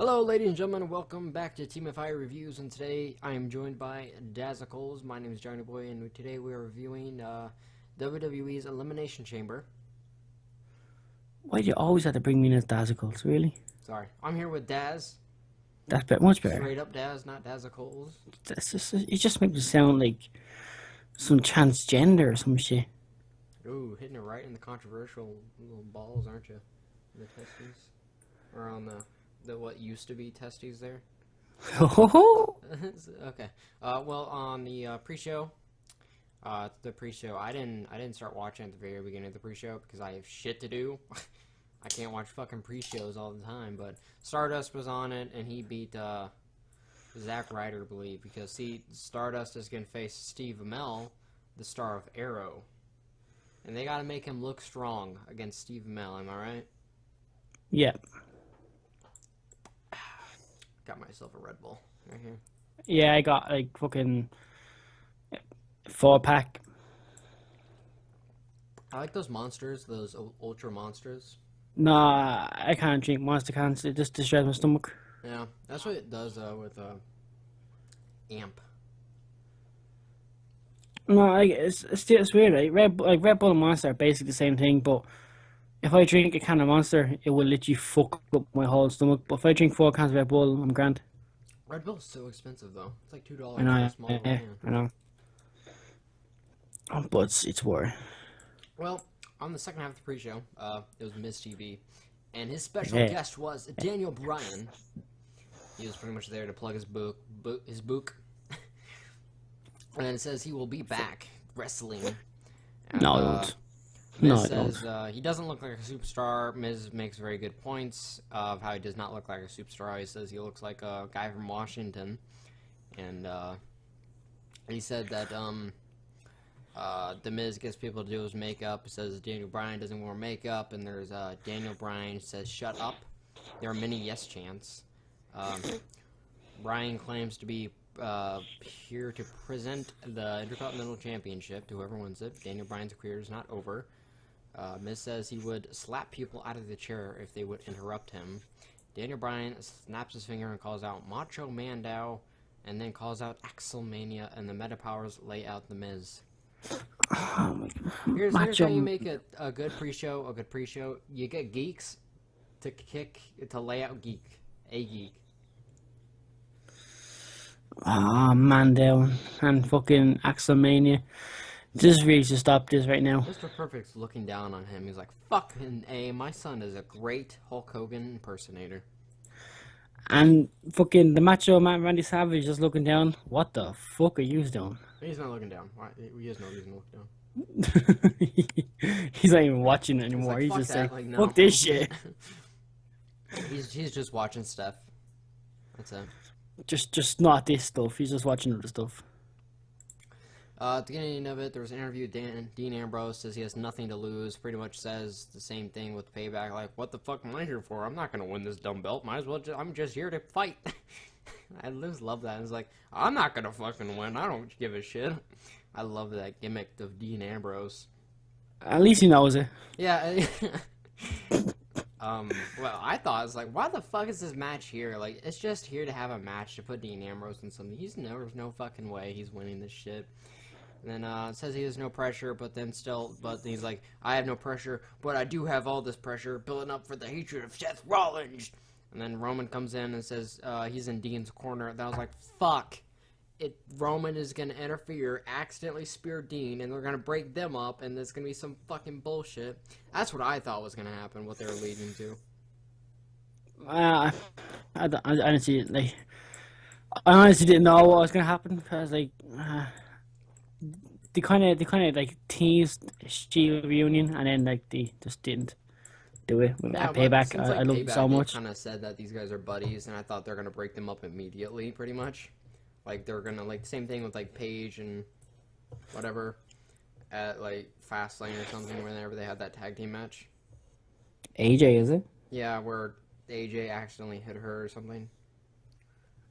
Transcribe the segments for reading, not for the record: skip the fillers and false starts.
Hello, ladies and gentlemen, welcome back to TMFIA Reviews, and today I am joined by Dazzicles. My name is Johnny Boy, and today we are reviewing WWE's Elimination Chamber. Why do you always have to bring me in as Dazzicles, really? Sorry, I'm here with Daz. That's much better. Straight up Daz, not Dazzicles. You just make me sound like some transgender or some shit. Ooh, hitting it right in the controversial little balls, aren't you? The testes. Or on the what used to be testes there. Okay. Well, on the pre-show, I didn't start watching at the very beginning of the pre-show because I have shit to do. I can't watch fucking pre-shows all the time. But Stardust was on it, and he beat Zack Ryder, I believe, because Stardust is gonna face Steve Amell, the star of Arrow, and they gotta make him look strong against Steve Amell. Am I right? Yeah. Got myself a Red Bull right here. Yeah, I got like fucking 4-pack. I like those monsters, those ultra monsters. Nah, I can't drink Monster cans. It just destroys my stomach. Yeah, that's what it does with Amp. No, it's weird. Red Bull and Monster are basically the same thing, but if I drink a can of Monster, it will literally fuck up my whole stomach. But if I drink 4 cans of Red Bull, I'm grand. Red Bull's so expensive though. It's like $2 I know, for a small can. I know. But it's worth. Well, on the second half of the pre-show, it was Miz TV, and his special guest was Daniel Bryan. He was pretty much there to plug his book. And then it says he will be back wrestling. And, No, it won't. Miz says he doesn't look like a superstar. Miz makes very good points of how he does not look like a superstar. He says he looks like a guy from Washington. And he said that The Miz gets people to do his makeup. He says Daniel Bryan doesn't wear makeup. And there's Daniel Bryan says, "Shut up." There are many yes chants. Bryan claims to be here to present the Intercontinental Championship to whoever wins it. Daniel Bryan's career is not over. Miz says he would slap people out of the chair if they would interrupt him. Daniel Bryan snaps his finger and calls out Macho Mandow, and then calls out Axelmania, and the Meta Powers lay out the Miz. Oh my God. Here's how you make a good pre-show. You get geeks to lay out a geek. Mandel and fucking Axelmania. This really should stop this right now. Mr. Perfect's looking down on him. He's like, fucking A, my son is a great Hulk Hogan impersonator. And fucking the Macho Man Randy Savage just looking down. What the fuck are you doing? He's not looking down. He has no reason to look down. He's not even watching it anymore. He's just like, like, no. fuck this shit. He's just watching stuff. That's it. Just not this stuff. He's just watching other stuff. At the beginning of it, there was an interview with Dean Ambrose. Says he has nothing to lose. Pretty much says the same thing with Payback. Like, what the fuck am I here for? I'm not gonna win this dumb belt. Might as well. I'm just here to fight. I just love that. It's like, I'm not gonna fucking win. I don't give a shit. I love that gimmick of Dean Ambrose. At least he knows it. Yeah. Well, I thought, it's like, why the fuck is this match here? Like, it's just here to have a match to put Dean Ambrose in something. There's no fucking way he's winning this shit. And then, it says he has no pressure, but he's like, I have no pressure, but I do have all this pressure building up for the hatred of Seth Rollins. And then Roman comes in and says, he's in Dean's corner. And I was like, fuck. Roman is gonna interfere, accidentally spear Dean, and they're gonna break them up, and there's gonna be some fucking bullshit. That's what I thought was gonna happen, what they were leading to. I didn't see it. Like, I honestly didn't know what was gonna happen because like they kind of like teased Shield reunion, and then like they just didn't do it with Payback. Like I love it so much. Kind of said that these guys are buddies, and I thought they're gonna break them up immediately, pretty much. Like, they're gonna, like, same thing with, like, Paige and whatever at, like, Fastlane or something, whenever they had that tag team match. AJ, is it? Yeah, where AJ accidentally hit her or something.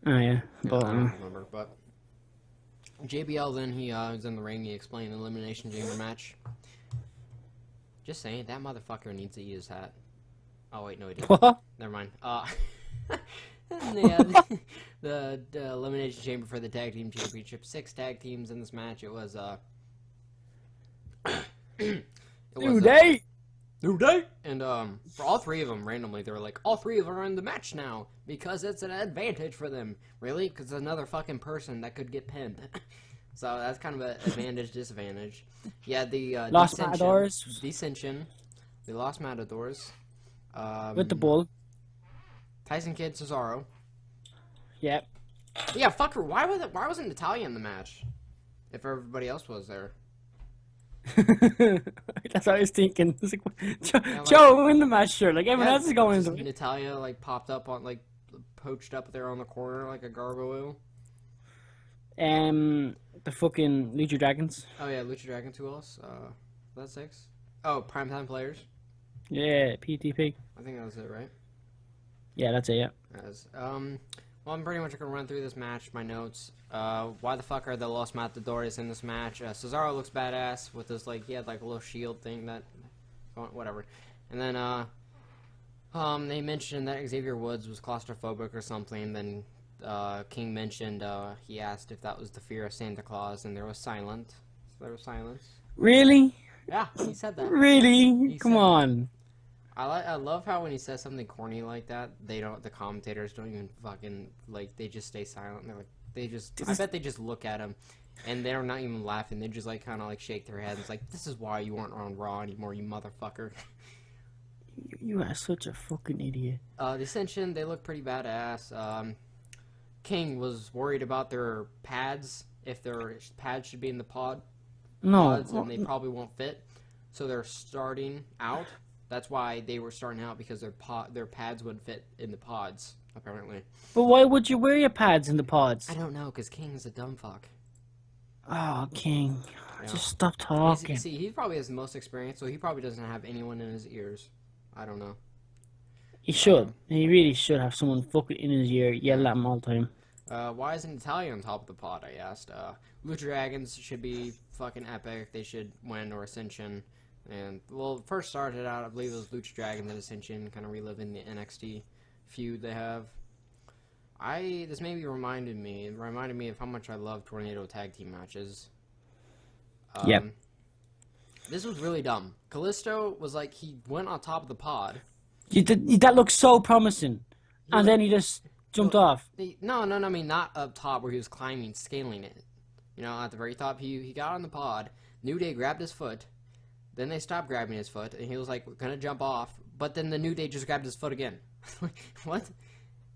Oh, yeah. But, I don't remember, but JBL, then, he was in the ring, he explained the Elimination Chamber match. Just saying, that motherfucker needs to eat his hat. Oh, wait, no, he didn't. What? Never mind. then they had the Elimination Chamber for the Tag Team Championship. 6 tag teams in this match. It was New Day! New Day! And for all 3 of them, randomly, they were like, all 3 of them are in the match now because it's an advantage for them. Really? Because another fucking person that could get pinned. So that's kind of an advantage, disadvantage. Yeah, the Lost Matadors. Descension. The Lost Matadors. With the Bull. Tyson Kidd, Cesaro. Yep. Yeah, fucker. Why wasn't Natalia in the match? If everybody else was there. That's what I was thinking. It's like, Joe in the match, sure. Like everyone else is going into it. Natalia like popped up on like poached up there on the corner like a gargoyle. The fucking Lucha Dragons. Oh yeah, Lucha Dragons. Who else? That's 6. Oh, Primetime Players. Yeah, PTP. I think that was it, right? Yeah, that's it. Yeah. Well, I'm pretty much gonna run through this match. My notes. Why the fuck are the Los Matadores in this match? Cesaro looks badass with this like he had like a little shield thing that, whatever. And then they mentioned that Xavier Woods was claustrophobic or something. Then King mentioned he asked if that was the fear of Santa Claus, and there was silence. So there was silence. Really? Yeah, he said that. Really? Come on. I love how when he says something corny like that, the commentators don't even fucking like they just stay silent. They're like I bet they just look at him, and they're not even laughing. They just like kind of like shake their heads. It's like, this is why you weren't on Raw anymore, you motherfucker. You are such a fucking idiot. The Ascension, they look pretty badass. King was worried about their pads, if their pads should be in the pods, and they probably won't fit. So they're starting out. That's why they were starting out, because their pads would fit in the pods, apparently. But why would you wear your pads in the pods? I don't know, because King's a dumb fuck. Oh, King. Yeah. Just stop talking. See, he probably has the most experience, so he probably doesn't have anyone in his ears. I don't know. He should. He really should have someone fucking in his ear yell at him all the time. Why isn't Natalia on top of the pod, I asked. Lucha Dragons should be fucking epic. They should win, or Ascension. And, well, first started out, I believe it was Lucha Dragons and Ascension, kind of reliving the NXT feud they have. This maybe reminded me of how much I love Tornado tag team matches. Yep. This was really dumb. Kalisto was like, he went on top of the pod. That looks so promising. And then he just jumped off. No, I mean, not up top where he was climbing, scaling it. You know, at the very top, he got on the pod. New Day grabbed his foot. Then they stopped grabbing his foot, and he was like, gonna jump off. But then the New Day just grabbed his foot again. What?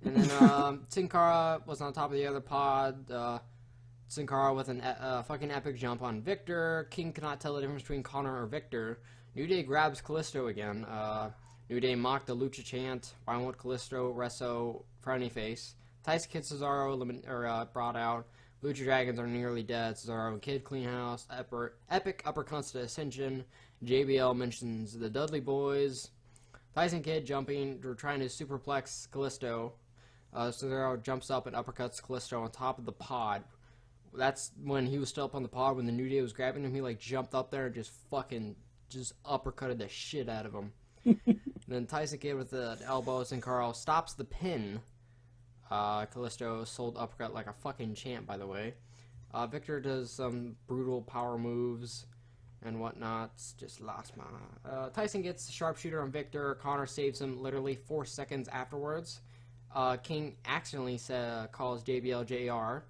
And then Sin Cara was on top of the other pod. Sin Cara with a fucking epic jump on Victor. King cannot tell the difference between Connor or Victor. New Day grabs Kalisto again. New Day mocked the Lucha chant. Why won't Kalisto Resso frowny face? Tyson Kidd, Cesaro brought out. Lucha Dragons are nearly dead. Cesaro and Kid clean house. Epic uppercuts to Ascension. JBL mentions the Dudley Boys. Tyson Kidd jumping, trying to superplex Kalisto. Cesaro jumps up and uppercuts Kalisto on top of the pod. That's when he was still up on the pod. When the New Day was grabbing him, he like jumped up there and just uppercutted the shit out of him. And then Tyson Kidd with the elbows, and Carl stops the pin. Kalisto sold uppercut like a fucking champ, by the way. Victor does some brutal power moves and whatnot. Just lost my... Tyson gets the sharpshooter on Victor. Connor saves him literally 4 seconds afterwards. King accidentally calls JBL JR.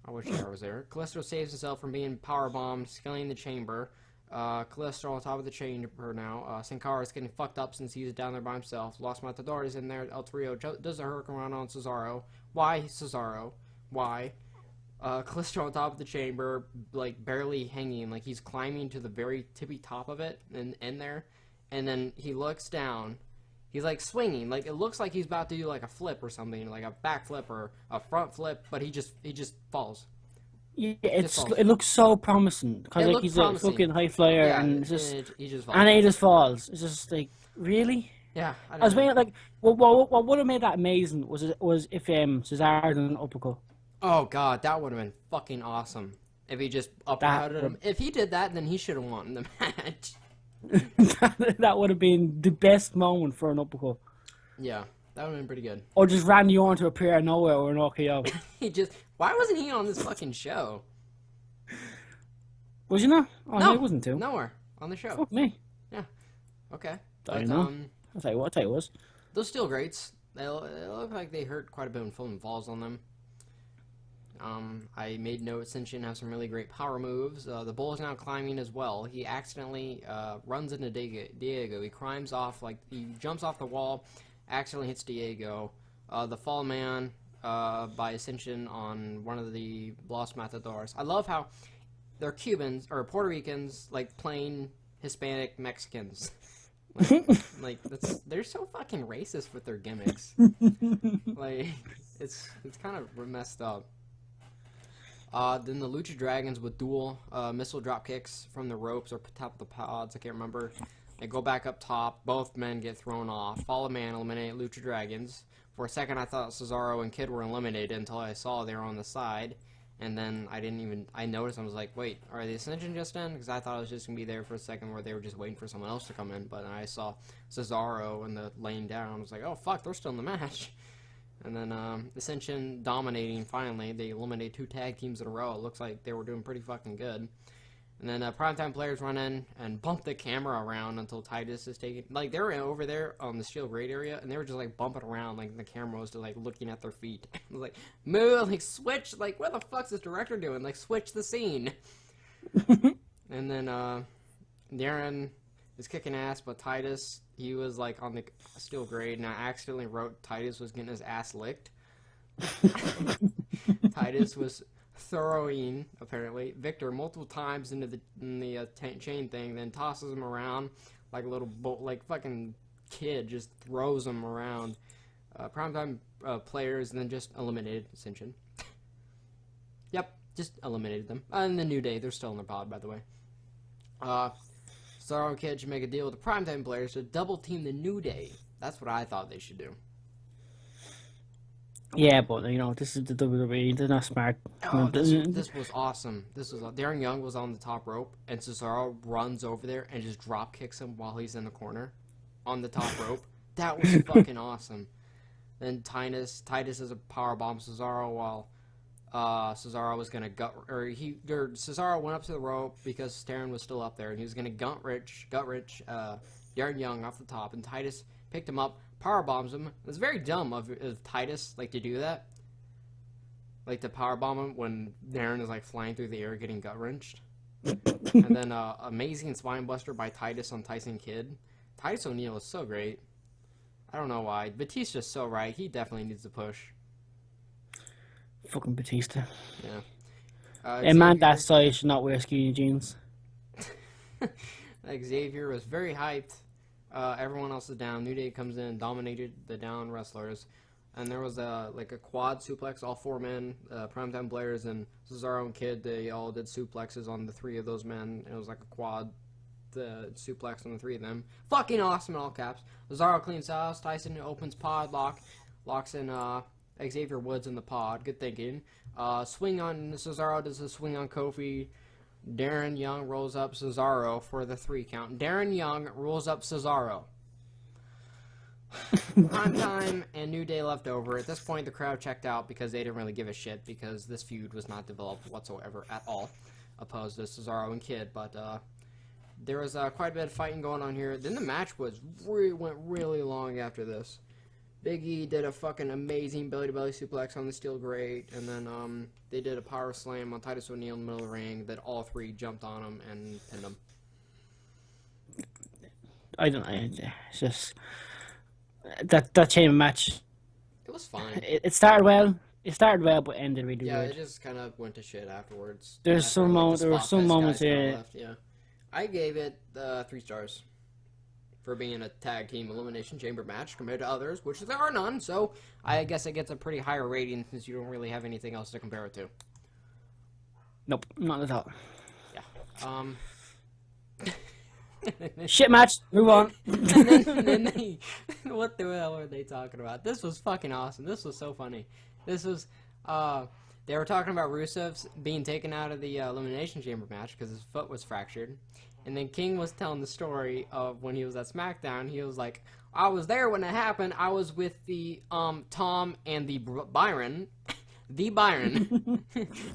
I wish JR was there. Kalisto saves himself from being powerbombed, scaling the chamber. Kalisto on top of the chamber now. Sin Cara is getting fucked up since he's down there by himself. Los Matadores in there. El Trio does a hurricane on Cesaro. Why Cesaro? Why? Kalisto on top of the chamber, like barely hanging, like he's climbing to the very tippy top of it and in there. And then he looks down. He's like swinging, like it looks like he's about to do like a flip or something, like a back flip or a front flip, but he just falls. Yeah, it looks so promising because like he's a fucking high flyer, yeah, and it's just he just falls. and he just falls. It's just like, really? Yeah, I was waiting, like what would have made that amazing was if Cesaro did an uppercut. Oh god, that would have been fucking awesome if he just uppercutted him. If he did that, then he should have won the match. That would have been the best moment for an uppercut. Yeah. that would have been pretty good. Or just Randy Orton to appear out of nowhere or an RKO. Why wasn't he on this fucking show? Was he not? Oh, No, he wasn't too. Nowhere on the show. Fuck me. Yeah. Okay. I don't know. I'll tell you what, it was. Those steel grates, they look like they hurt quite a bit when Fulham falls on them. I made note Ascension has some really great power moves. The Bull is now climbing as well. He accidentally runs into Diego. He climbs off, like, he jumps off the wall, accidentally hits Diego. The Fall Man by Ascension on one of the Los Matadors. I love how they're Cubans, or Puerto Ricans, like, playing Hispanic Mexicans. They're so fucking racist with their gimmicks. Like, it's kind of messed up. Then the Lucha Dragons with dual missile drop kicks from the ropes or top of the pods, I can't remember. They go back up top. Both men get thrown off. Fall Man eliminate Lucha Dragons. For a second, I thought Cesaro and Kid were eliminated until I saw they were on the side. And then I noticed, I was like, wait, are the Ascension just in? Because I thought it was just going to be there for a second where they were just waiting for someone else to come in. But then I saw Cesaro in the lane down. I was like, oh, fuck, they're still in the match. And then Ascension dominating, finally. They eliminate 2 tag teams in a row. It looks like they were doing pretty fucking good. And then Primetime Players run in and bump the camera around until Titus is taken. Like, they were over there on the Steel Grate area, and they were just, like, bumping around, like, the camera was, like, looking at their feet. I was like, move, like, switch, like, what the fuck's this director doing? Like, switch the scene. And then, Darren is kicking ass, but Titus, he was, like, on the Steel Grate, and I accidentally wrote Titus was getting his ass licked. Titus was throwing, apparently, Victor multiple times into the chain thing, then tosses him around like a little like fucking kid, just throws him around. Primetime Players then just eliminated Ascension. Yep, just eliminated them. And the New Day, they're still in the pod, by the way. Cesaro and Kid should make a deal with the Primetime Players to double team the New Day. That's what I thought they should do. Yeah, but, you know, this is the WWE. They're not smart. Oh, this was awesome. Darren Young was on the top rope, and Cesaro runs over there and just drop kicks him while he's in the corner on the top rope. That was fucking awesome. Then Titus is a powerbomb Cesaro while Cesaro was gonna Cesaro went up to the rope because Darren was still up there, and he was gonna gut wrench Darren Young off the top, and Titus picked him up. Power bombs him. It's very dumb of Titus, like, to do that. Like, to power bomb him when Darren is, like, flying through the air getting gut wrenched. And then amazing spinebuster by Titus on Tyson Kidd. Titus O'Neil is so great. I don't know why. Batista's so right. He definitely needs to push. Fucking Batista. Yeah. A man that size should not wear skinny jeans. Xavier was very hyped. Everyone else is down. New Day comes in and dominated the down wrestlers. And there was a quad suplex, all 4 men, Primetime Players and Cesaro and Kid, they all did suplexes on the 3 of those men. It was like a quad suplex on the 3 of them. Fucking awesome in all caps. Cesaro cleans house. Tyson opens pod lock. Locks in Xavier Woods in the pod. Good thinking. Swing on Cesaro does a swing on Kofi. Darren Young rolls up Cesaro for the 3 count. Darren Young rolls up Cesaro. Primetime and New Day left over. At this point, the crowd checked out because they didn't really give a shit because this feud was not developed whatsoever at all, opposed to Cesaro and Kid. But there was quite a bit of fighting going on here. Then the match went really long after this. Big E did a fucking amazing belly-to-belly suplex on the Steel Grate, and then they did a power slam on Titus O'Neil in the middle of the ring that all 3 jumped on him and pinned him. I don't know. It's just that chain match. It was fine. It started well. It started well, but ended really weird. It just kind of went to shit afterwards. There were some moments here. Left, yeah. I gave it 3 stars. For being a tag team elimination chamber match compared to others, which there are none, so I guess it gets a pretty higher rating since you don't really have anything else to compare it to. Nope, not at all. Yeah. Shit match, move on. What the hell were they talking about? This was fucking awesome. This was so funny. This was, they were talking about Rusev's being taken out of the elimination chamber match because his foot was fractured. And then King was telling the story of when he was at SmackDown. He was like, I was there when it happened. I was with the Tom and the Byron. The Byron.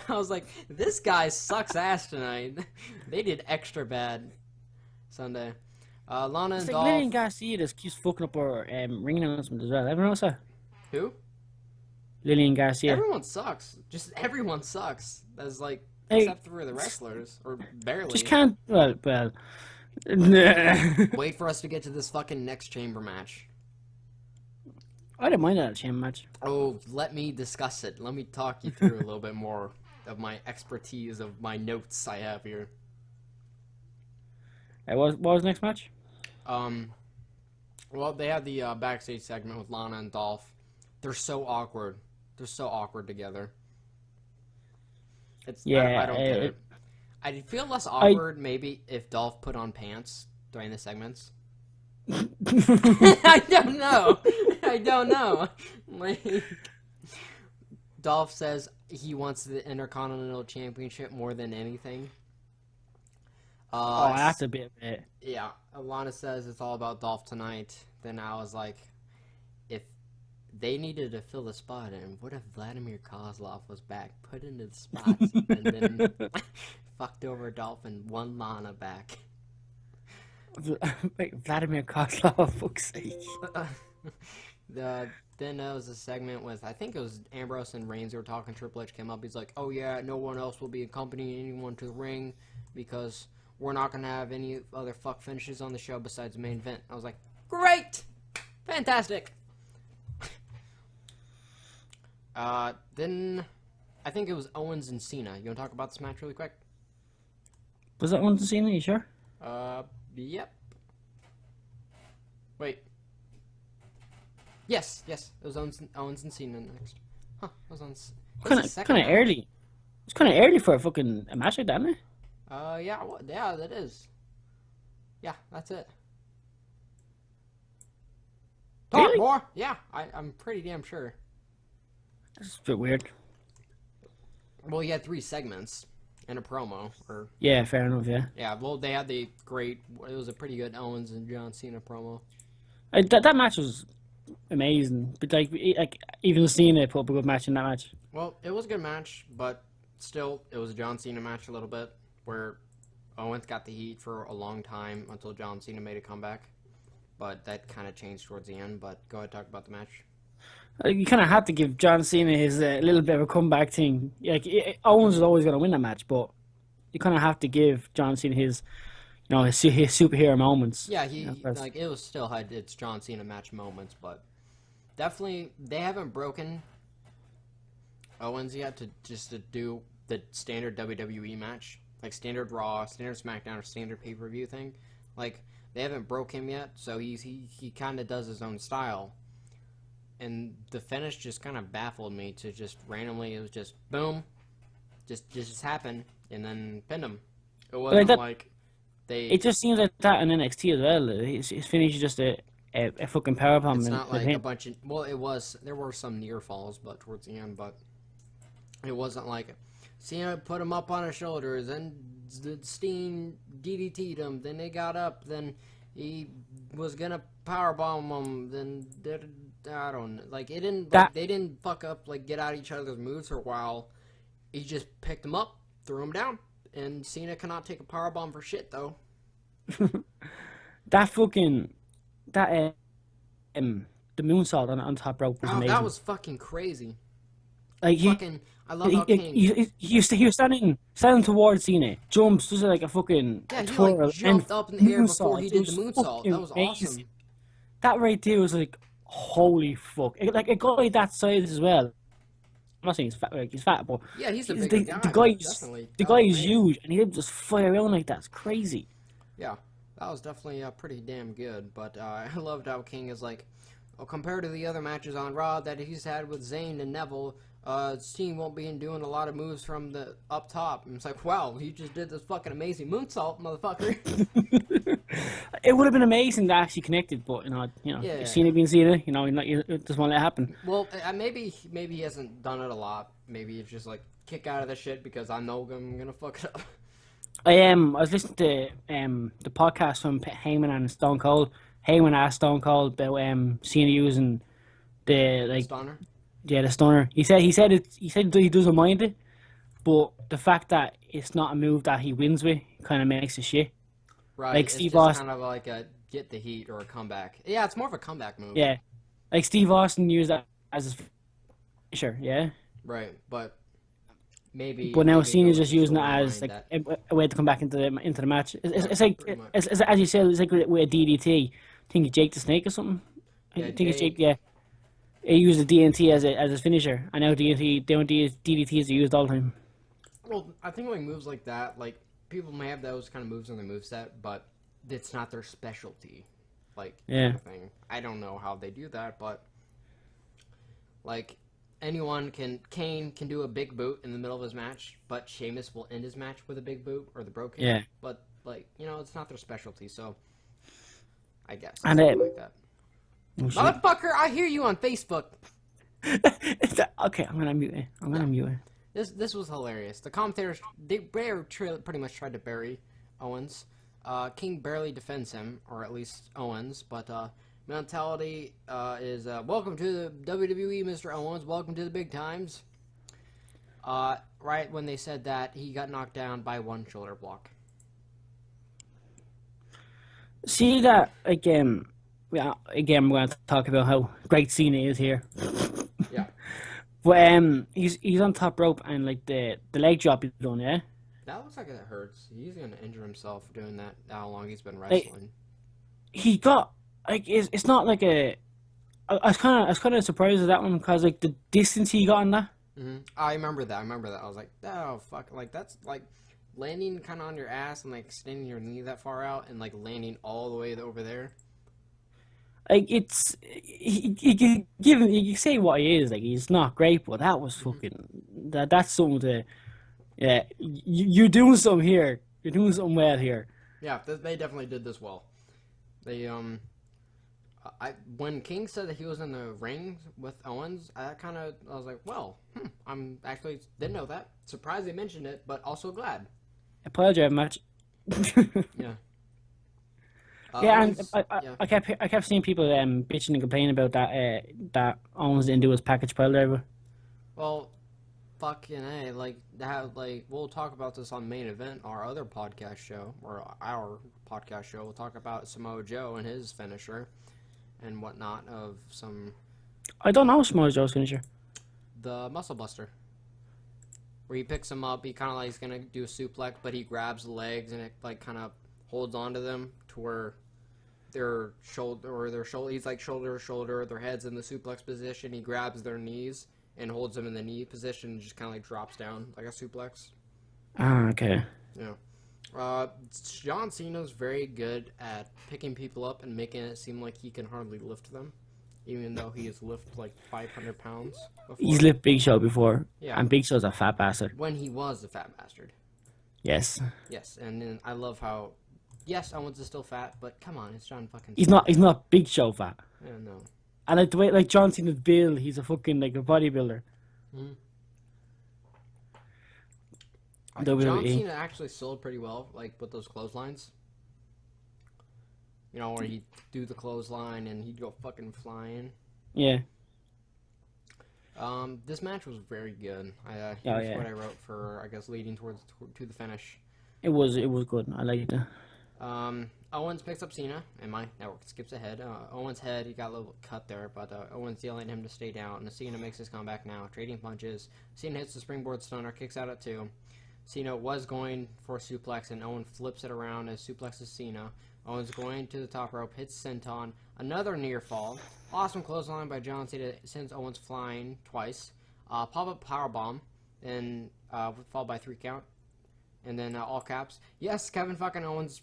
I was like, this guy sucks ass tonight. They did extra bad Sunday. Lana and It's like Dolph. Lillian Garcia just keeps fucking up her ring announcement as well. Everyone knows that? Who? Lillian Garcia. Everyone sucks. Just everyone sucks. That's like, Hey, except for the wrestlers, or barely. Just can't. Well. Wait for us to get to this fucking next chamber match. I don't mind that chamber match. Oh, let me discuss it. Let me talk you through a little bit more of my expertise, of my notes I have here. What was the next match? Well, they had the backstage segment with Lana and Dolph. They're so awkward. They're so awkward together. It's I don't get it. I'd feel less awkward maybe if Dolph put on pants during the segments. I don't know. I don't know. Like, Dolph says he wants the Intercontinental Championship more than anything. That's a bit. Yeah, Lana says it's all about Dolph tonight. Then I was like, if they needed to fill the spot in, what if Vladimir Kozlov was back, put into the spot, and then fucked over Dolph and won Lana back? Wait, Vladimir Kozlov, fuck's sake. Then there was a segment with, I think it was Ambrose and Reigns who were talking. Triple H came up. He's like, oh yeah, no one else will be accompanying anyone to the ring because we're not going to have any other fuck finishes on the show besides the main event. I was like, great! Fantastic! Then I think it was Owens and Cena. You want to talk about this match really quick? Was that Owens and Cena? You sure? Yep. Wait. Yes. It was Owens and Cena next. Huh, it was on... Kind of early. It's kind of early for a match like that, isn't it? Yeah, that is. Yeah, that's it. Talk Really? more? Yeah, I'm pretty damn sure. It's a bit weird. Well, you had 3 segments and a promo, or... Yeah, fair enough, yeah. Yeah, well, they had the great... It was a pretty good Owens and John Cena promo. That match was amazing. But, like even Cena put up a good match in that match. Well, it was a good match, but still, it was a John Cena match a little bit, where Owens got the heat for a long time until John Cena made a comeback. But that kind of changed towards the end, but go ahead, talk about the match. You kind of had to give John Cena his little bit of a comeback thing. Like Owens was always going to win that match, but you kind of have to give John Cena his superhero moments. Yeah, it was still had its John Cena match moments, but definitely they haven't broken Owens yet to do the standard WWE match, like standard Raw, standard SmackDown, or standard pay-per-view thing. Like they haven't broke him yet, so he kind of does his own style. And the finish just kind of baffled me to just randomly, it was just boom, just happened, and then pinned him. It wasn't like they... It just seems like that in NXT as well. His finish is just a fucking powerbomb. It's not like a bunch of... Well, there were some near falls, but towards the end, but it wasn't like... Cena put him up on his shoulders, then Steen DDT'd him, then they got up, then he was gonna powerbomb him, then... I don't know. Like, it didn't... Like, they didn't fuck up, like, get out each other's moves for a while. He just picked him up, threw him down. And Cena cannot take a powerbomb for shit, though. That fucking... That, the moonsault on top rope was amazing. That was fucking crazy. Like, I love how King... He was standing towards Cena. Jumps, just like a fucking... Yeah, he, like, jumped up in the air before he did the moonsault. That was awesome. That right there was like... Holy fuck! Like a guy that size as well. I'm not saying he's fat, but yeah, he's a big guy. The guy is huge, and he'll just fire around like that. It's crazy. Yeah, that was definitely pretty damn good. But I loved how King is like, compared to the other matches on Raw that he's had with Zayn and Neville, his team won't be doing a lot of moves from the up top. And it's like, wow, he just did this fucking amazing moonsault, motherfucker. It would have been amazing to actually connect it, but yeah. Cena being Cena, you just want to let it happen. Well, maybe he hasn't done it a lot. Maybe it's just like kick out of the shit because I know I'm gonna fuck it up. I was listening to the podcast from Heyman and Stone Cold, Heyman asked Stone Cold about Cena using the Stunner. the stunner. He said he doesn't mind it, but the fact that it's not a move that he wins with kind of makes it shit. Right. Like It's Steve just Austin, kind of like a get the heat or a comeback. Yeah, it's more of a comeback move. yeah, like Steve Austin used that as his finisher, yeah. Right, but maybe But now maybe go Cena's with just the using it storyline as like that a way to come back into the match. yeah, It's like pretty much. it's as you said, it's like with a DDT. I think it's Jake the Snake or something. I Yeah, think it's Jake. Jake. Yeah, he used the DNT as his finisher. I know DDTs are used all the time. Well, I think like moves like that, like people may have those kind of moves on their moveset, but it's not their specialty. Like Yeah. kind of thing. I don't know how they do that, but like Kane can do a big boot in the middle of his match, but Sheamus will end his match with a big boot or the bro kick. Yeah. But like, it's not their specialty, so I guess And something like that. oh, shit. Motherfucker, I hear you on Facebook. Okay, I'm gonna mute it. This was hilarious. The commentators pretty much tried to bury Owens. King barely defends him, or at least Owens, but mentality is welcome to the WWE, Mr. Owens. Welcome to the big times. Right when they said that, he got knocked down by one shoulder block. See that again. Yeah, again, we're going to talk about how great Cena is here. Yeah. But he's on top rope and like the leg drop he's done, yeah. That looks like it hurts. He's gonna injure himself doing that. How long he's been wrestling? He got like it's not like a. I was kind of surprised at that one because like the distance he got on that. Mm-hmm. I remember that. I was like, oh fuck, like that's like landing kind of on your ass and like extending your knee that far out and like landing all the way over there. Like it's you can say what he is, like he's not great, but that was fucking that's something to. Yeah, you're doing something here. You're doing something well here. Yeah, they definitely did this well. They when King said that he was in the ring with Owens, I was like, well, I'm actually didn't know that. Surprised they mentioned it, but also glad. Apologize much. Yeah. Yeah, Owens, and I kept seeing people bitching and complaining about that Owens didn't do his package pile driver. Well, fucking A, like that. Like we'll talk about this on Main Event, our other podcast show, or our podcast show. We'll talk about Samoa Joe and his finisher and whatnot of some. I don't know Samoa Joe's finisher. The Muscle Buster, where he picks him up, he kind of like he's gonna do a suplex, but he grabs the legs and it like kind of holds onto them to where their shoulder, he's like shoulder to shoulder, their head's in the suplex position. He grabs their knees and holds them in the knee position and just kind of like drops down like a suplex. Ah, okay. Yeah. John Cena's very good at picking people up and making it seem like he can hardly lift them, even though he has lifted like 500 pounds before. He's lifted Big Show before. Yeah. And Big Show's a fat bastard. When he was the fat bastard. Yes. Yes, and then I love how, yes, Owens is still fat, but come on, it's John fucking He's not Big Show fat. Yeah, no. I like the way like John Cena's build. He's a fucking like a bodybuilder. Mm-hmm. WWE. John Cena actually sold pretty well, like with those clotheslines. Where he'd do the clothesline and he'd go fucking flying. Yeah. This match was very good. Yeah. What I wrote for, I guess, leading to the finish. It was good. I liked it. Owens picks up Cena, and my network skips ahead. Owens' head, he got a little cut there, but Owens yelling at him to stay down, and Cena makes his comeback now, trading punches. Cena hits the springboard stunner, kicks out at 2. Cena was going for a suplex, and Owens flips it around as suplexes Cena. Owens going to the top rope, hits senton, another near fall. Awesome clothesline by John Cena, sends Owens flying twice. Pop-up powerbomb, and followed by 3 count. And then all caps, yes, Kevin fucking Owens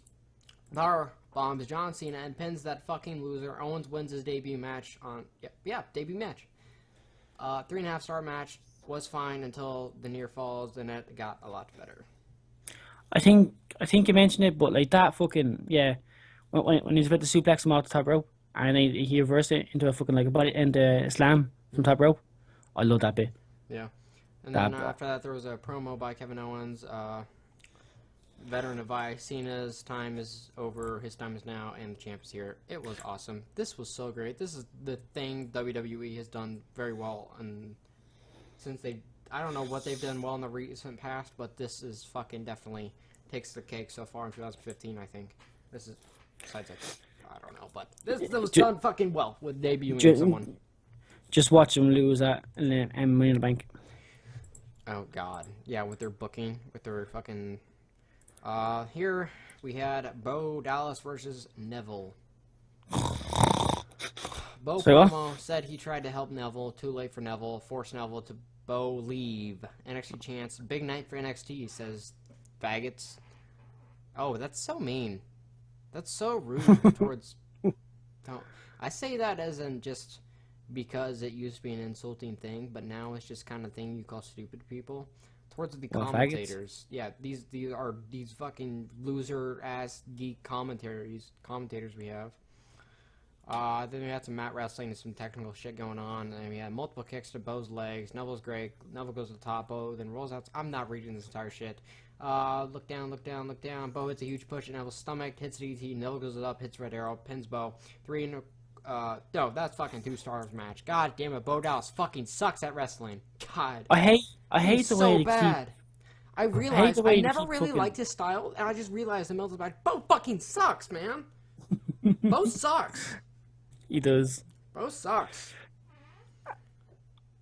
power bombs John Cena and pins that fucking loser. Owens wins his debut match on debut match. 3.5 star match was fine until the near falls, and it got a lot better. I think you mentioned it, but like that fucking when he's about to suplex him off the top rope and he reversed it into a fucking like a body and a slam from top rope. I love that bit. Yeah, and then after that there was a promo by Kevin Owens. veteran advice. Cena's time is over. His time is now, and the champ is here. It was awesome. This was so great. This is the thing WWE has done very well, and since I don't know what they've done well in the recent past, but this is fucking definitely takes the cake so far in 2015. I think this is besides I don't know, but this was done fucking well with debuting someone. Just watch them lose at Money in the Bank. Oh god, yeah, with their booking, with their fucking. Here we had Bo Dallas versus Neville. Bo Promo said he tried to help Neville. Too late for Neville. Forced Neville to Bo leave. NXT chance. Big night for NXT, says faggots. Oh, that's so mean. That's so rude towards. Don't. I say that as in just because it used to be an insulting thing, but now it's just kind of thing you call stupid people. Towards the commentators. Yeah, these are these fucking loser ass geek commentators we have. Then we had some mat wrestling and some technical shit going on, and we had multiple kicks to Bo's legs. Neville's great. Neville goes to the top. Bo then rolls out. I'm not reading this entire shit. Look down, look down, look down. Bo hits a huge push at Neville's stomach, hits DT. Neville goes up, hits Red Arrow, pins Bo. No, that's fucking 2 stars match. God damn it, Bo Dallas fucking sucks at wrestling. God. I hate the way so they bad. keep. I realized I never really fucking... liked his style, and I just realized the middle of the match, Bo fucking sucks, man. Bo sucks. He does. Bo sucks.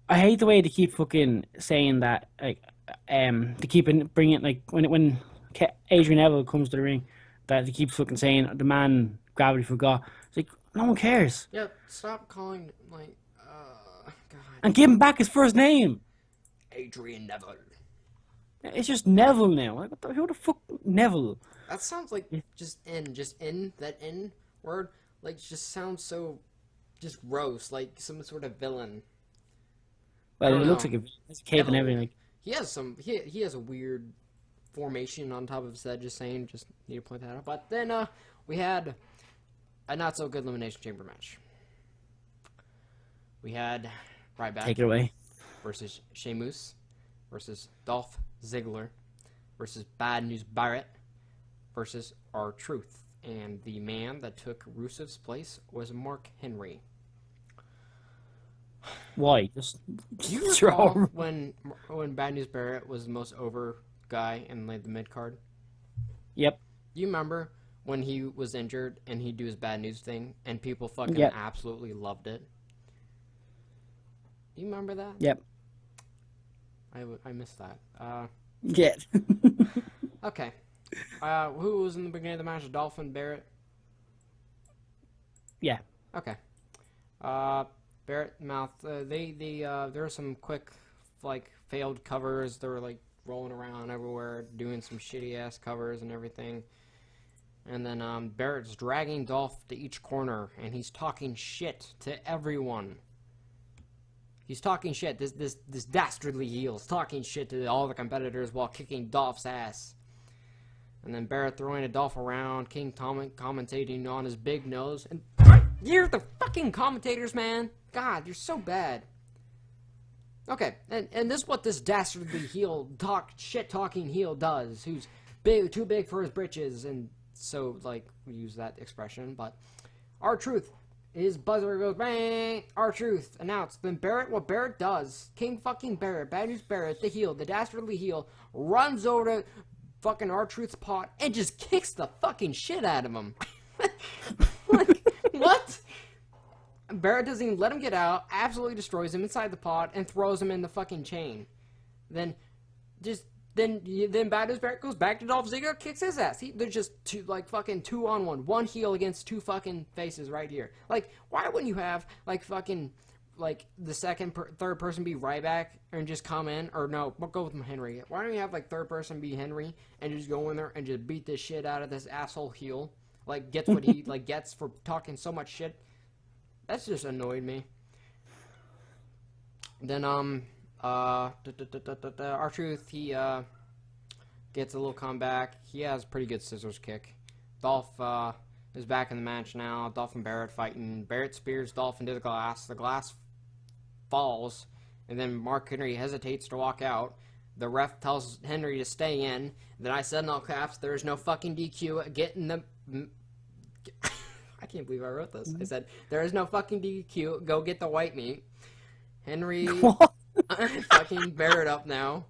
I hate the way they keep fucking saying that, like, they keep bringing like when Adrian Neville comes to the ring, that they keep fucking saying the man gravity forgot. It's like no one cares. Yeah, stop calling like, God. And give him back his first name. Adrian Neville. It's just Neville now. Like, who the fuck Neville? That sounds like just in that in word. Like, just sounds so just gross, like some sort of villain. Well, it looks like a cape and everything. Like he has some, he has a weird formation on top of his head. Just saying, just need to point that out. But then we had a not so good Elimination Chamber match. We had Ryback. Take it away. Versus Sheamus, versus Dolph Ziggler, versus Bad News Barrett, versus R-Truth. And the man that took Rusev's place was Mark Henry. Why? Just do you recall when Bad News Barrett was the most over guy in like the mid card? Yep. Do you remember when he was injured and he'd do his bad news thing and people fucking absolutely loved it? Do you remember that? Yep. I missed that. Yeah. Okay. Who was in the beginning of the match? Dolph and Barrett? Yeah. Okay. Barrett mouth. There were some quick, like, failed covers. They were, like, rolling around everywhere, doing some shitty-ass covers and everything. And then, Barrett's dragging Dolph to each corner, and he's talking shit to everyone. He's talking shit. This dastardly heel's talking shit to all the competitors while kicking Dolph's ass. And then Barrett throwing a Dolph around, King Tom commentating on his big nose. And you're the fucking commentators, man. God, you're so bad. Okay, and this is what this dastardly heel shit-talking heel does. Who's too big for his britches, and so, like, we use that expression. But R-Truth. His buzzer goes, bang! R-Truth announced. Then Barrett, what Barrett does, King fucking Barrett, Bad News Barrett, the heel, the dastardly heel, runs over to fucking R-Truth's pot and just kicks the fucking shit out of him. Like, what? Barrett doesn't even let him get out, absolutely destroys him inside the pot, and throws him in the fucking chain. Then Bad News Barrett goes back to Dolph Ziggler, kicks his ass. They're just fucking 2-on-1. One heel against 2 fucking faces right here. Like, why wouldn't you have, like, fucking, like, the third person be Ryback and just come in? Or no, we'll go with Henry. Why don't you have, like, third person be Henry and just go in there and just beat the shit out of this asshole heel? Like, gets what he, like, gets for talking so much shit. That's just annoyed me. Then, R-Truth, he gets a little comeback. He has a pretty good scissors kick. Dolph is back in the match now. Dolph and Barrett fighting. Barrett spears Dolph into the glass. The glass falls, and then Mark Henry hesitates to walk out. The ref tells Henry to stay in. Then I said in all caps, there is no fucking DQ. Get in the... I can't believe I wrote this. I said, there is no fucking DQ. Go get the white meat. Henry fucking Barrett up now.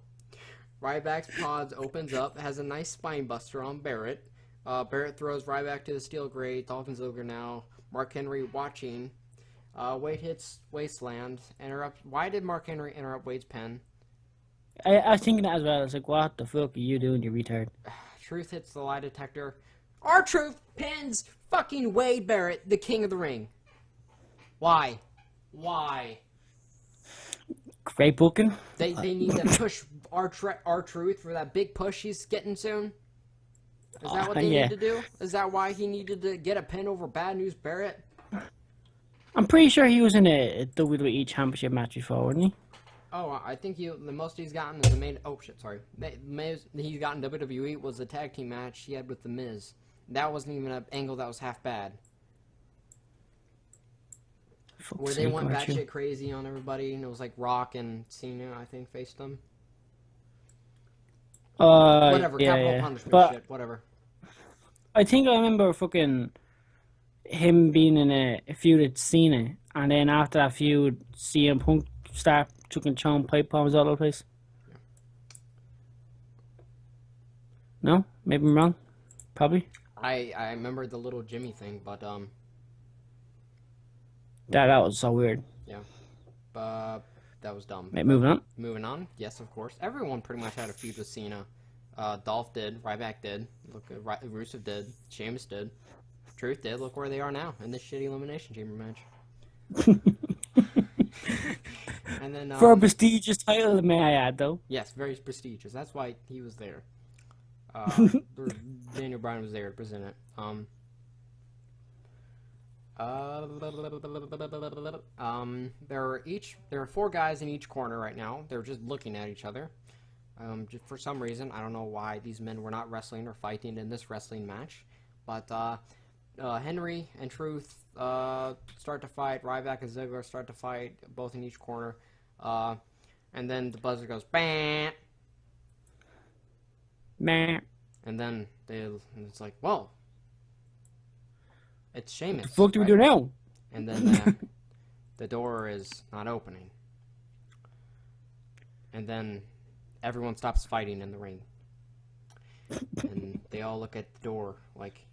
Ryback's pods opens up. Has a nice spine buster on Barrett. Barrett throws Ryback to the steel grate. Dolphins Ziggler now. Mark Henry watching. Wade hits Wasteland. Interrupt. Why did Mark Henry interrupt Wade's pen? I was thinking that as well. I was like, what the fuck are you doing, you retard? Truth hits the lie detector. R-Truth pins fucking Wade Barrett, the king of the ring. Why? Why? Great booking. They need to push R-Truth for that big push he's getting soon? Is that what they need to do? Is that why he needed to get a pin over Bad News Barrett? I'm pretty sure he was in a WWE Championship match before, wasn't he? Oh, I think the most he's gotten is the main... Oh, shit, sorry. He's gotten WWE was the tag team match he had with The Miz. That wasn't even an angle that was half bad. Where they went batshit crazy on everybody, and it was like Rock and Cena, I think, faced them. Whatever, capital punishment shit, whatever. I think I remember fucking him being in a feud with Cena, and then after that feud, CM Punk start chucking chong pipe bombs all over the place. Yeah. No? Maybe I'm wrong. Probably. I remember the little Jimmy thing, but that was so weird. Yeah. But that was dumb. Right, moving on. Moving on. Yes, of course. Everyone pretty much had a feud with Cena. Dolph did. Ryback did. Look, Rusev did. Sheamus did. Truth did. Look where they are now in this shitty Elimination Chamber match. And then for a prestigious title, may I add, though? Yes, very prestigious. That's why he was there. Daniel Bryan was there to present it. There are 4 guys in each corner right now. They're just looking at each other. Just for some reason, I don't know why these men were not wrestling or fighting in this wrestling match, but Henry and Truth start to fight. Ryback and Ziggler start to fight, both in each corner. And then the buzzer goes, bam! Meh. And then it's like, whoa. It's Sheamus. What the fuck do we do now? And then the door is not opening. And then everyone stops fighting in the ring. And they all look at the door like,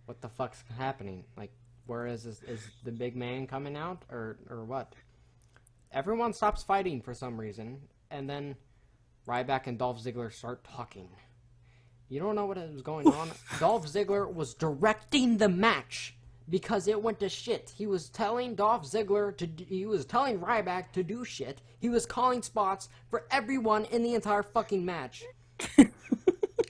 what the fuck's happening? Like, where is this? Is the big man coming out? Or what? Everyone stops fighting for some reason. And then Ryback and Dolph Ziggler start talking. You don't know what was going on? Dolph Ziggler was directing the match because it went to shit. He was telling Dolph Ziggler he was telling Ryback to do shit. He was calling spots for everyone in the entire fucking match.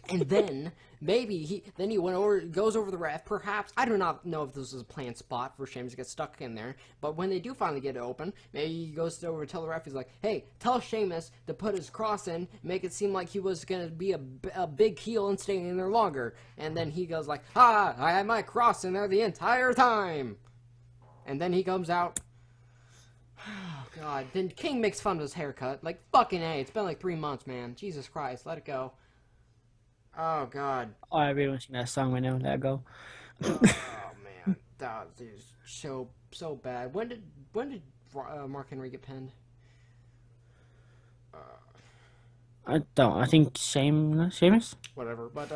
And then maybe he went over, goes over the ref. Perhaps I do not know if this was a planned spot for Sheamus to get stuck in there. But when they do finally get it open, maybe he goes over to tell the ref. He's like, "Hey, tell Sheamus to put his cross in, make it seem like he was gonna be a big heel and stay in there longer." And then he goes like, "Ah, I had my cross in there the entire time." And then he comes out. Oh God! Then King makes fun of his haircut. Like fucking A. It's been like 3 months, man. Jesus Christ, let it go. Oh God! Oh, I really want to sing that song right now. Let it go. Oh man, that is so bad. When did Mark Henry get pinned? I don't. I think Sheamus. Whatever, but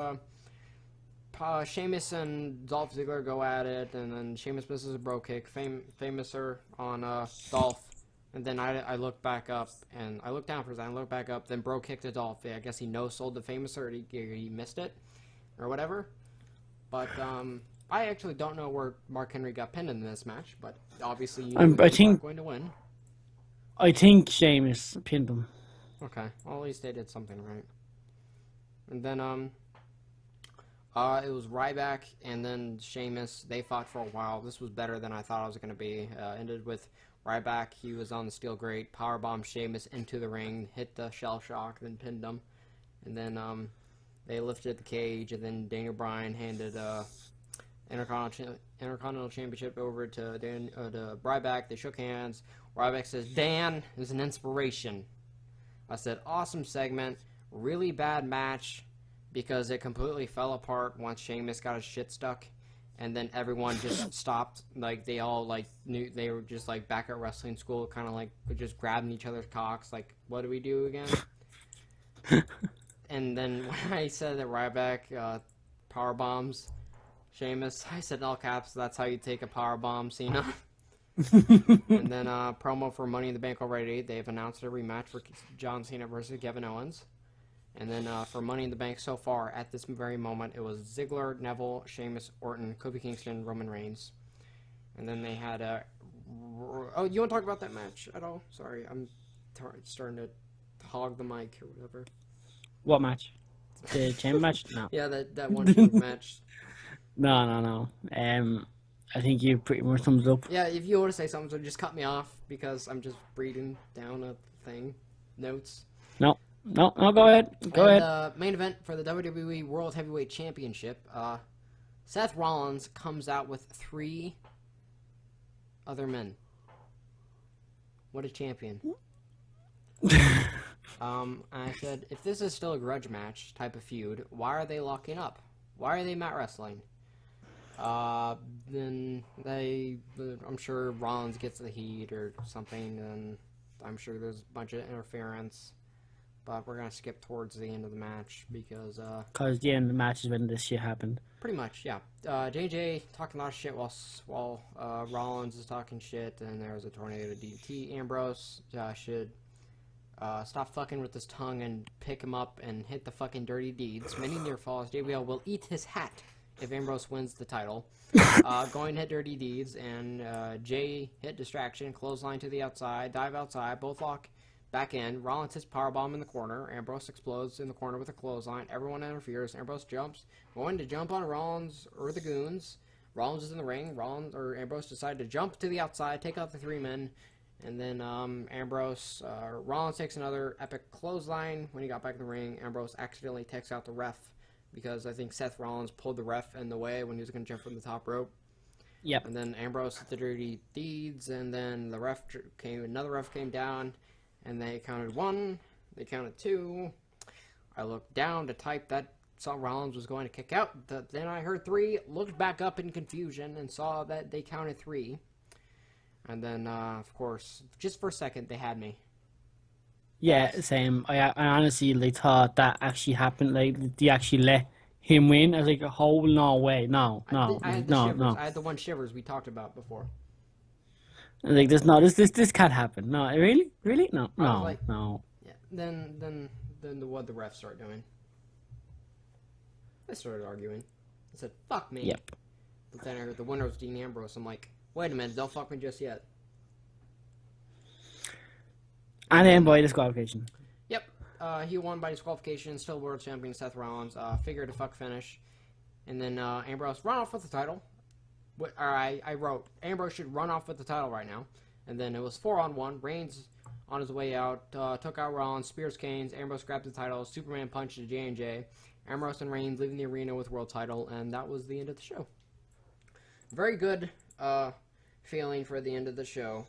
Sheamus and Dolph Ziggler go at it, and then Sheamus misses a bro kick. Famouser on Dolph. And then I look back up, and I look down for a second, I look back up, then bro kicked to Dolph. I guess he no-sold the Famouser, or he missed it, or whatever. But, I actually don't know where Mark Henry got pinned in this match, but obviously you know he's not going to win. I think Sheamus pinned him. Okay, well at least they did something right. And then, it was Ryback and then Sheamus. They fought for a while. This was better than I thought it was going to be. Ended with Ryback, he was on the steel grate, powerbomb Sheamus into the ring, hit the shell shock, then pinned him. And then they lifted the cage, and then Daniel Bryan handed Intercontinental Championship over to Ryback. They shook hands. Ryback says, "Dan is an inspiration." I said, "Awesome segment." Really bad match because it completely fell apart once Sheamus got his shit stuck. And then everyone just stopped. Like, they all, like, knew they were just, like, back at wrestling school, kind of, like, just grabbing each other's cocks. Like, what do we do again? And then when I said that Ryback power bombs Sheamus, I said in all caps, that's how you take a power bomb, Cena. And then promo for Money in the Bank already. They've announced a rematch for John Cena versus Kevin Owens. And then for Money in the Bank so far, at this very moment, it was Ziggler, Neville, Sheamus, Orton, Kofi Kingston, Roman Reigns. And then they had a... Oh, you want to talk about that match at all? Sorry, I'm starting to hog the mic or whatever. What match? The chamber match? No. Yeah, that one chamber match. No. I think you pretty much summed it up. Yeah, if you want to say something, so just cut me off because I'm just reading down a thing. Notes. No, go ahead. Go ahead. Main event for the WWE World Heavyweight Championship. Seth Rollins comes out with 3 other men. What a champion. I said, if this is still a grudge match type of feud, why are they locking up? Why are they mat wrestling? Then I'm sure Rollins gets the heat or something, and I'm sure there's a bunch of interference. But we're going to skip towards the end of the match because... Because the end of the match is when this shit happened. Pretty much, yeah. JJ talking a lot of shit while Rollins is talking shit, and there was a tornado DDT. Ambrose should stop fucking with his tongue and pick him up and hit the fucking dirty deeds. Many near falls. JBL will eat his hat if Ambrose wins the title. Going to hit dirty deeds, and Jay hit distraction, clothesline to the outside, dive outside, both lock back in. Rollins hits powerbomb in the corner. Ambrose explodes in the corner with a clothesline. Everyone interferes. Ambrose jumps, going to jump on Rollins or the goons. Rollins is in the ring. Ambrose decided to jump to the outside, take out the 3 men, and then Rollins takes another epic clothesline. When he got back in the ring, Ambrose accidentally takes out the ref because I think Seth Rollins pulled the ref in the way when he was going to jump from the top rope. Yep. And then Ambrose hit the dirty deeds, and then another ref came down. And they counted 1, they counted 2. I looked down to type that saw Rollins was going to kick out. Then I heard 3, looked back up in confusion, and saw that they counted 3. And then, of course, just for a second, they had me. Yeah, same. I honestly thought that actually happened. Like, they actually let him win. I was like, oh, no way. No. I had the shivers. I had the 1 shivers we talked about before. Like, this can't happen. No, really? No. Yeah. Then what the refs start doing? They started arguing. I said, "Fuck me." Yep. But then I heard the winner was Dean Ambrose. I'm like, wait a minute, don't fuck me just yet. And then by disqualification. Yep. He won by disqualification. Still world champion Seth Rollins. Figure to fuck finish. And then Ambrose run off with the title. I wrote, Ambrose should run off with the title right now. And then it was 4-on-1. Reigns on his way out, took out Rollins, spears Canes. Ambrose grabbed the title. Superman punched to J&J. Ambrose and Reigns leaving the arena with world title. And that was the end of the show. Very good feeling for the end of the show.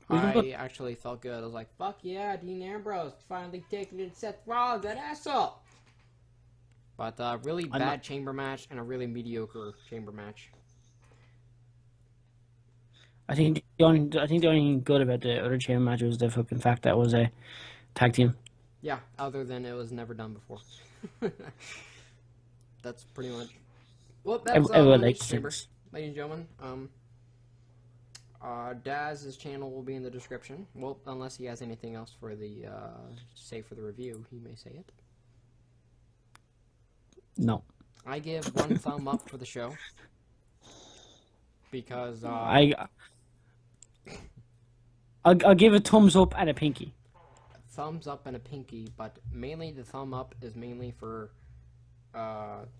I actually felt good. I was like, fuck yeah, Dean Ambrose finally taking it Seth Rollins, that asshole. But really bad chamber match and a really mediocre chamber match. I think the only thing good about the other chamber match was the fucking fact that it was a tag team. Yeah, other than it was never done before. That's pretty much. Well, that's chamber, ladies and gentlemen. Daz's channel will be in the description. Well, unless he has anything else for the say for the review, he may say it. No. I give 1 thumb up for the show because I'll give a thumbs up and a pinky. Thumbs up and a pinky, but mainly the thumb up is mainly for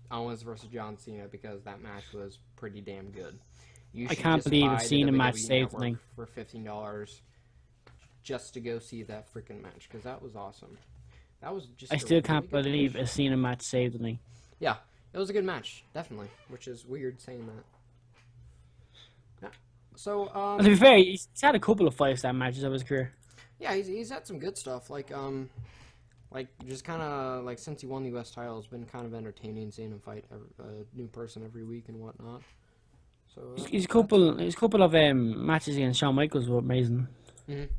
Owens versus John Cena because that match was pretty damn good. I can't believe I've seen a match saved me for $15 just to go see that freaking match because that was awesome. That was just. I still can't believe I've seen a match saved me. Yeah, it was a good match, definitely. Which is weird saying that. Yeah. So. To be fair, he's had a couple of 5-star matches of his career. Yeah, he's had some good stuff. Like just kind of like since he won the U.S. title, it's been kind of entertaining seeing him fight a new person every week and whatnot. So His couple of matches against Shawn Michaels were amazing.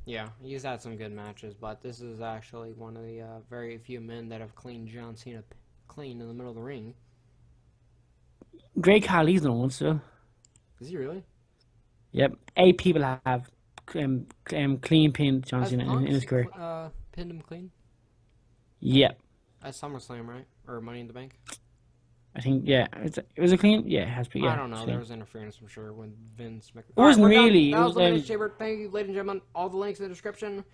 Yeah, he's had some good matches, but this is actually one of the very few men that have cleaned John Cena clean in the middle of the ring. Great Khali's done once too. Is he really? Yep, 8 people have clean pinned John Has Cena in his career. Pinned him clean Yep, at SummerSlam, right? Or Money in the Bank? I think it was a clean. Yeah, it has to be. Yeah, I don't know. it's There clean. was interference, I'm sure, when Vince McMahon. It wasn't we're done. really. That It was was Elimination Chamber. Thank you, ladies and gentlemen. All the links in the description.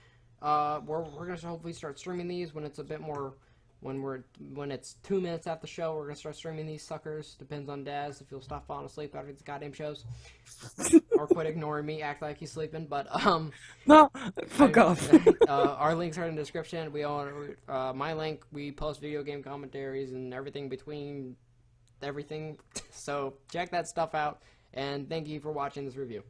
We're gonna hopefully start streaming these when it's a bit more. When it's 2 minutes after the show, we're gonna start streaming these suckers. Depends on Daz if he'll stop falling asleep after these goddamn shows, or quit ignoring me, act like he's sleeping. But No, fuck off. our links are in the description. We own my link. We post video game commentaries and everything between everything. So check that stuff out. And thank you for watching this review.